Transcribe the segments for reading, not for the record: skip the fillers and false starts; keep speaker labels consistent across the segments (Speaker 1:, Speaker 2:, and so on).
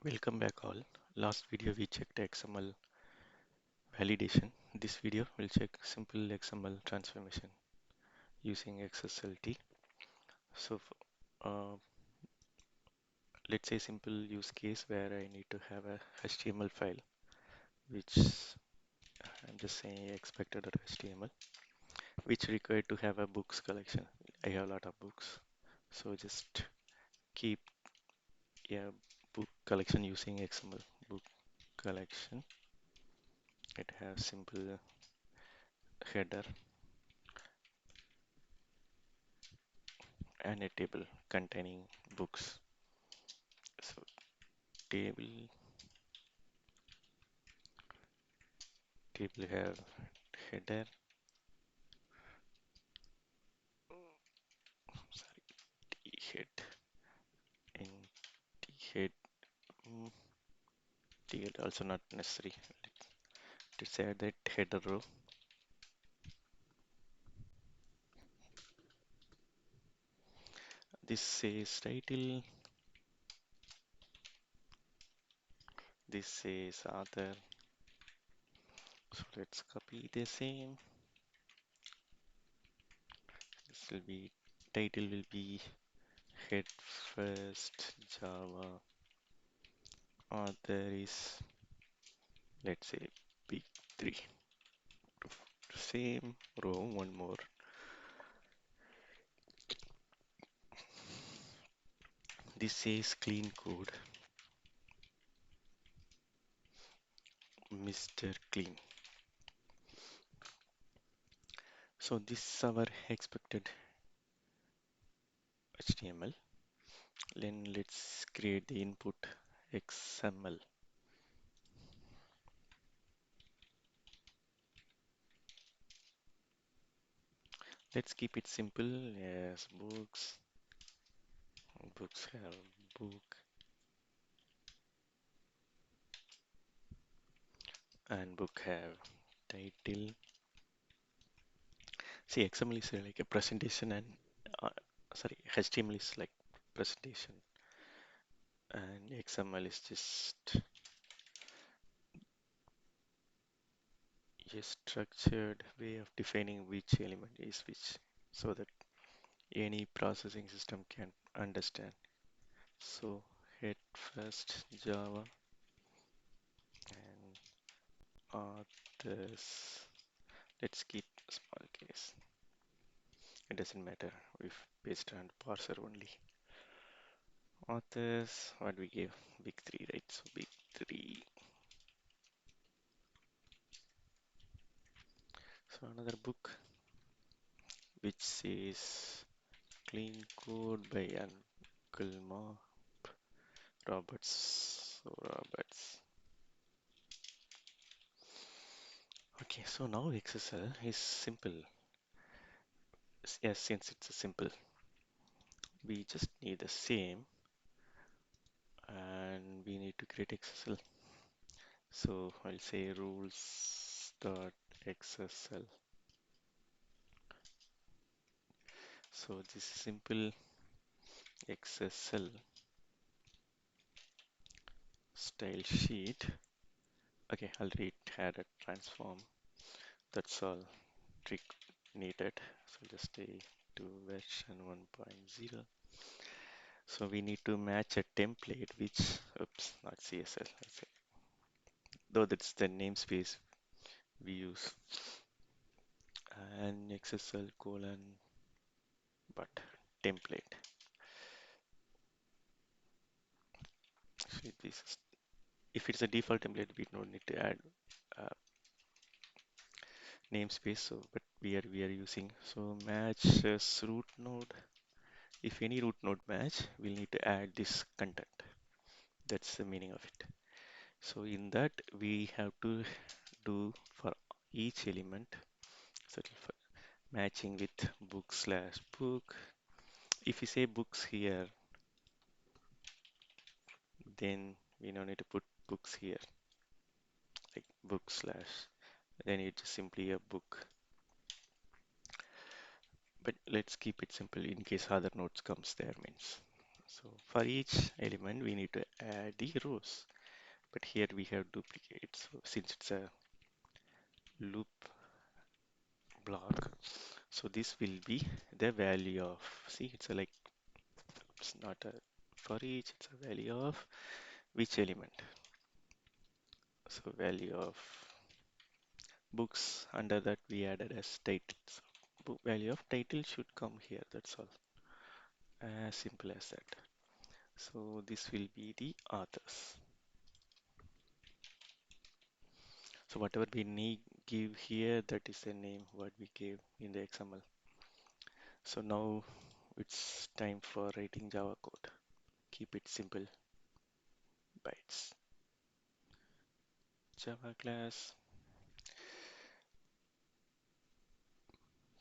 Speaker 1: Welcome back all. Last video we checked XML validation. This video will check simple XML transformation using XSLT. So let's say simple use case where I need to have a HTML file, which I'm just saying expected.html, which required to have a books collection. I have a lot of books, so just keep a book collection using XML book collection. It has simple header and a table containing books. So table have header, sorry, t head in t head, mm, t head also not necessary. Let's add that header row. This says title, this says author. So let's copy the same. This will be title will be head first Java. Author is, let's say, big three. Same row, one more. This says clean code, Mr. Clean. So this is our expected HTML. Then let's create the input XML. Let's keep it simple. Yes, books. Books have book and book have title. See, XML is like a presentation and uh, sorry, HTML is like presentation and XML is just a structured way of defining which element is which so that any processing system can understand. So head first Java and authors. Let's keep small case. It doesn't matter if based on parser only. Authors, what we give? Big three, right? So big three. So another book which says Clean Code by Uncle Ma Roberts. So Roberts. Okay, so now XSL is simple. Yes, since it's a simple, we just need the same and we need to create XSL. So I'll say rules dot XSL. So this is simple XSL style sheet. Okay, already it had a transform. That's all trick needed. So just stay to version 1.0. So we need to match a template which, oops, not CSL. Let's say, though that's the namespace we use. And XSL colon but template. So this is, if it's a default template, we don't need to add uh, namespace. So, but we are using so match root node. If any root node match, we'll need to add this content. That's the meaning of it. So in that we have to do for each element settle for matching with book slash book. If we say books here, then we don't need to put books here, like book slash. Then it's simply a book. But let's keep it simple in case other nodes comes there means. So for each element, we need to add the rows. But here we have duplicate. So since it's a loop block, so this will be the value of, see, it's a like, it's not a for each, it's a value of which element. So value of books, under that we added as title. So book value of title should come here. That's all. As simple as that. So this will be the authors. So whatever we need give here, that is the name what we gave in the XML. So now it's time for writing Java code. Keep it simple. Bytes. Java class.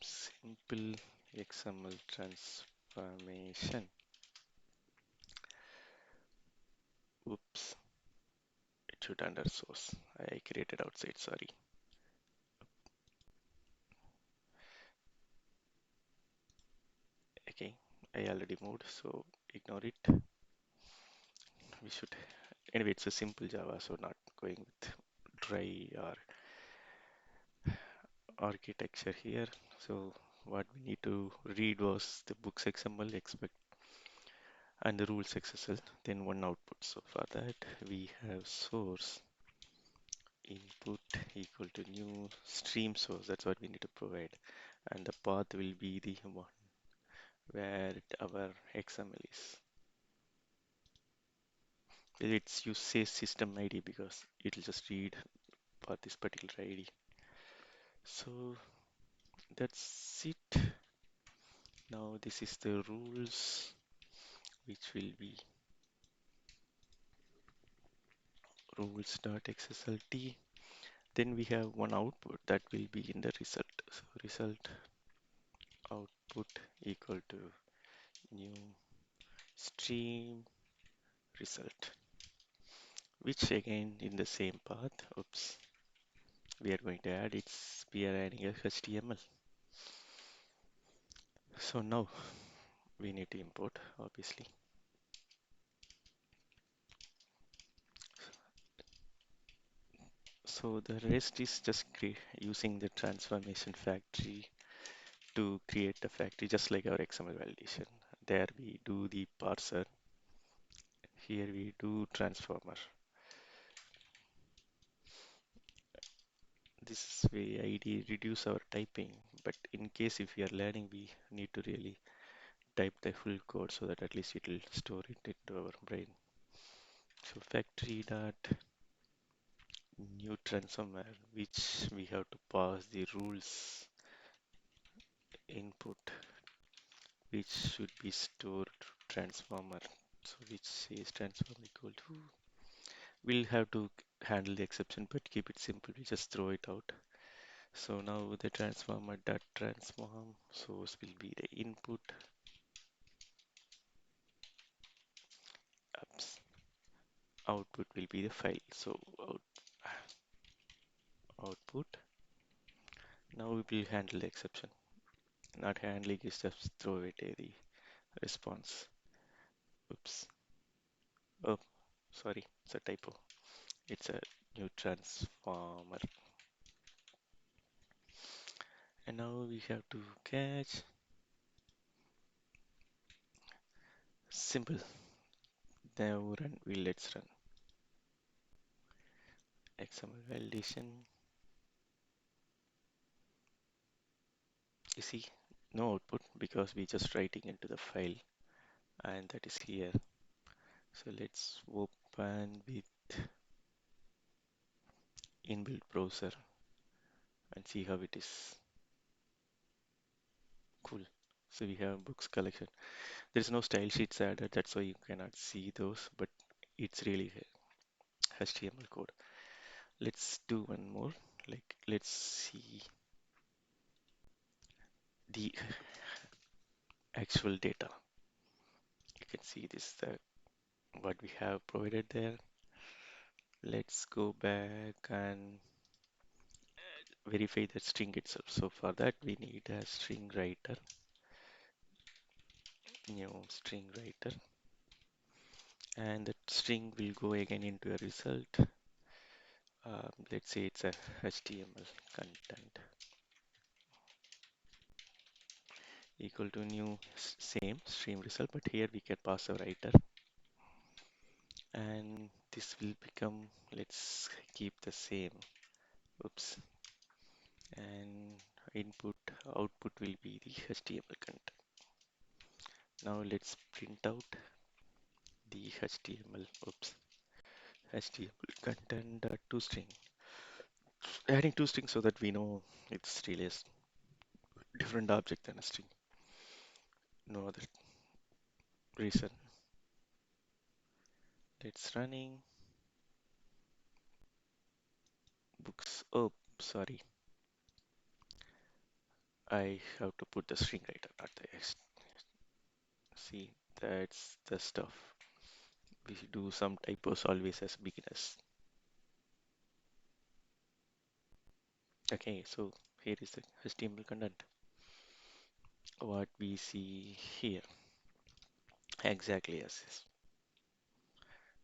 Speaker 1: Simple XML transformation. Oops. It should under source. I created outside, sorry. Okay, I already moved, so ignore it. We should, anyway, it's a simple Java, so not going with dry or architecture here. So what we need to read was the books XML expect and the rules XSL, then one output. So for that we have source input equal to new stream source. That's what we need to provide, and the path will be the one where our XML is. Let's use say system ID because it'll just read for this particular ID. So that's it. Now this is the rules which will be rules.xslt. Then we have one output that will be in the result. So result output equal to new stream result, which again in the same path. Oops, we are going to add we are adding a HTML. So now we need to import obviously. So the rest is just using the transformation factory to create a factory just like our XML validation. There we do the parser. Here we do transformer. This way ID reduce our typing, but in case if we are learning, we need to really type the full code so that at least it will store it into our brain. So factory dot new transformer, which we have to pass the rules input, which should be stored to transformer. So which says transform equal to. We'll have to handle the exception, but keep it simple. We just throw it out. So now the transformer dot transform source will be the input. Oops. Output will be the file. So output. Now we will handle the exception. Not handling is just throw it the response. Oops. Oh, sorry, it's a typo. It's a new transformer. And now we have to catch. Simple. Now let's run. XML validation. You see, no output because we just writing into the file and that is here. So let's open with inbuilt browser and see how it is. Cool. So we have books collection. There's no style sheets added, that's why you cannot see those, but it's really HTML code. Let's do one more. Like, let's see the actual data. You can see this, what we have provided there. Let's go back and verify the string itself. So for that, we need a string writer, new string writer. and that string will go again into a result. Let's say it's a HTML content equal to new same stream result, but here we can pass a writer, and this will become, let's keep the same. Oops. And input output will be the HTML content. Now let's print out the HTML, oops, HTML content to string. Adding two strings so that we know it's really a different object than a string. No other reason. It's running books. Oh, sorry. I have to put the string writer, not the X. See, that's the stuff. We do some typos always as beginners. Okay, so here is the HTML content. What we see here. Exactly as this.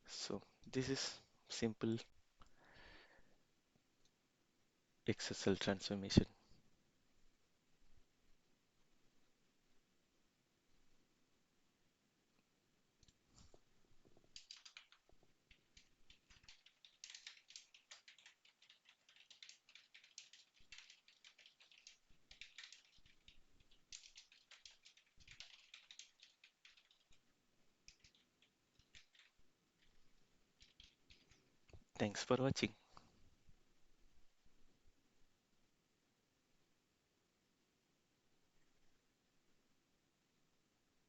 Speaker 1: So this is simple XSL transformation. Thanks for watching.